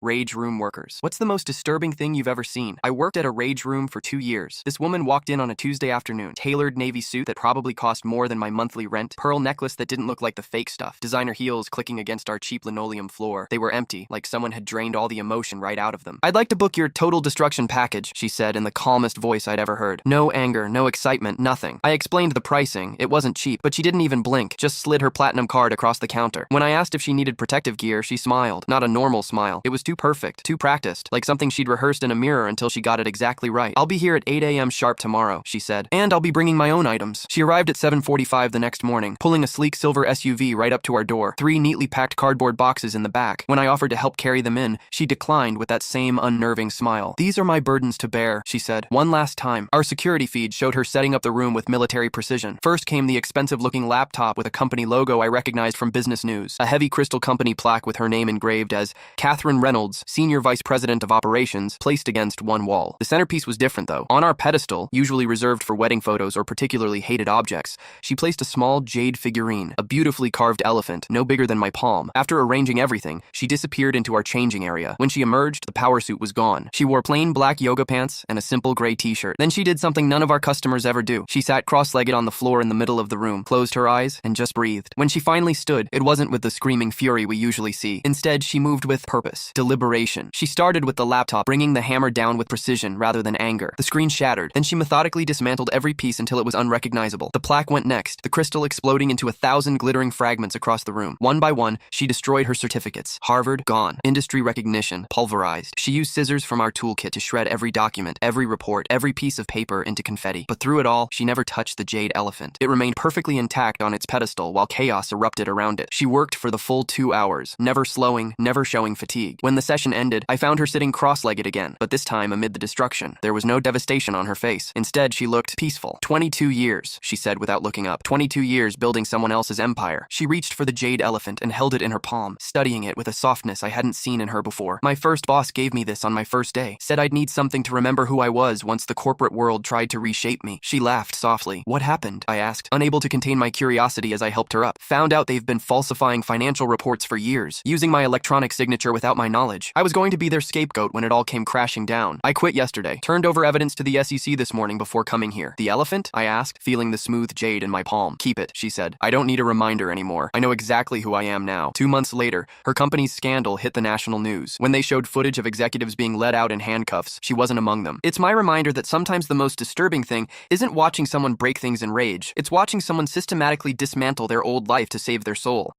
Rage room workers. What's the most disturbing thing you've ever seen? I worked at a rage room for 2 years. This woman walked in on a Tuesday afternoon. Tailored navy suit that probably cost more than my monthly rent. Pearl necklace that didn't look like the fake stuff. Designer heels clicking against our cheap linoleum floor. They were empty, like someone had drained all the emotion right out of them. "I'd like to book your total destruction package," she said in the calmest voice I'd ever heard. No anger, no excitement, nothing. I explained the pricing. It wasn't cheap, but she didn't even blink, just slid her platinum card across the counter. When I asked if she needed protective gear, she smiled. Not a normal smile. It was too perfect, too practiced, like something she'd rehearsed in a mirror until she got it exactly right. "I'll be here at 8 a.m. sharp tomorrow," she said, "and I'll be bringing my own items." She arrived at 7:45 the next morning, pulling a sleek silver SUV right up to our door, 3 neatly packed cardboard boxes in the back. When I offered to help carry them in, she declined with that same unnerving smile. "These are my burdens to bear," she said. One last time. Our security feed showed her setting up the room with military precision. First came the expensive-looking laptop with a company logo I recognized from Business News, a heavy crystal company plaque with her name engraved as Catherine Reynolds, Senior Vice President of Operations, placed against one wall. The centerpiece was different, though. On our pedestal, usually reserved for wedding photos or particularly hated objects, she placed a small jade figurine, a beautifully carved elephant, no bigger than my palm. After arranging everything, she disappeared into our changing area. When she emerged, the power suit was gone. She wore plain black yoga pants and a simple gray t-shirt. Then she did something none of our customers ever do. She sat cross-legged on the floor in the middle of the room, closed her eyes, and just breathed. When she finally stood, it wasn't with the screaming fury we usually see. Instead, she moved with purpose, deliberation. She started with the laptop, bringing the hammer down with precision rather than anger. The screen shattered. Then she methodically dismantled every piece until it was unrecognizable. The plaque went next, the crystal exploding into 1,000 glittering fragments across the room. One by one, she destroyed her certificates. Harvard, gone. Industry recognition, pulverized. She used scissors from our toolkit to shred every document, every report, every piece of paper into confetti. But through it all, she never touched the jade elephant. It remained perfectly intact on its pedestal while chaos erupted around it. She worked for the full 2 hours, never slowing, never showing fatigue. When the session ended, I found her sitting cross-legged again, but this time amid the destruction. There was no devastation on her face. Instead, she looked peaceful. 22 years, she said without looking up. 22 years building someone else's empire. She reached for the jade elephant and held it in her palm, studying it with a softness I hadn't seen in her before. "My first boss gave me this on my first day. Said I'd need something to remember who I was once the corporate world tried to reshape me." She laughed softly. "What happened?" I asked, unable to contain my curiosity as I helped her up. "Found out they've been falsifying financial reports for years, using my electronic signature without my knowledge. I was going to be their scapegoat when it all came crashing down. I quit yesterday, turned over evidence to the SEC this morning before coming here." "The elephant?" I asked, feeling the smooth jade in my palm. "Keep it," she said. "I don't need a reminder anymore. I know exactly who I am now." 2 months later, her company's scandal hit the national news. When they showed footage of executives being led out in handcuffs, she wasn't among them. It's my reminder that sometimes the most disturbing thing isn't watching someone break things in rage. It's watching someone systematically dismantle their old life to save their soul.